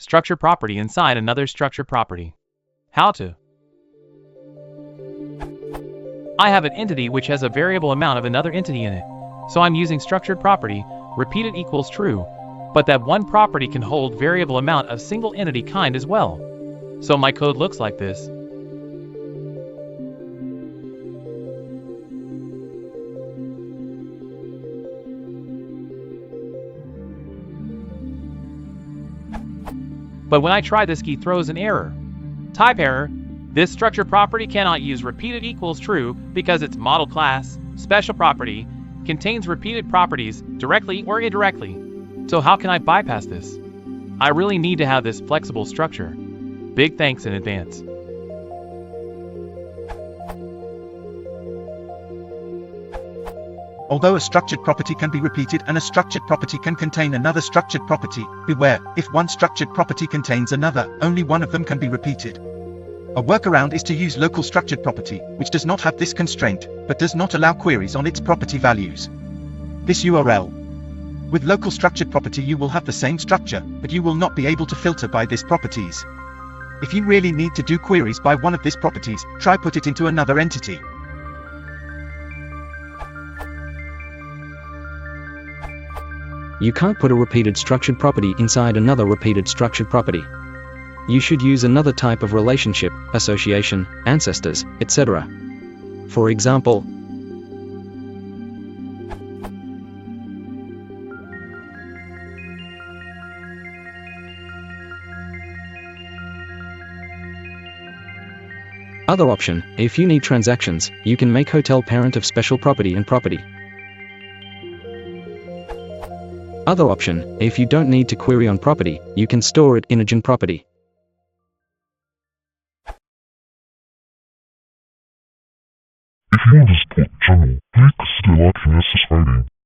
structured property inside another structured property. How to? I have an entity which has a variable amount of another entity in it. So I'm using structured property, repeated equals true, but that one property can hold variable amount of single entity kind as well. So my code looks like this. But when I try this, key throws an error. Type error. This structured property cannot use repeated equals true because its model class, special property, contains repeated properties directly or indirectly. So how can I bypass this? I really need to have this flexible structure. Big thanks in advance. Although a structured property can be repeated and a structured property can contain another structured property, beware, if one structured property contains another, only one of them can be repeated. A workaround is to use local structured property, which does not have this constraint, but does not allow queries on its property values. This URL. With local structured property you will have the same structure, but you will not be able to filter by these properties. If you really need to do queries by one of these properties, try put it into another entity. You can't put a repeated structured property inside another repeated structured property. You should use another type of relationship, association, ancestors, etc. For example, other option, if you need transactions, you can make hotel parent of special property and property. Other option, if you don't need to query on property, you can store it in a gen property. If you want to support the channel, click the like and subscribe.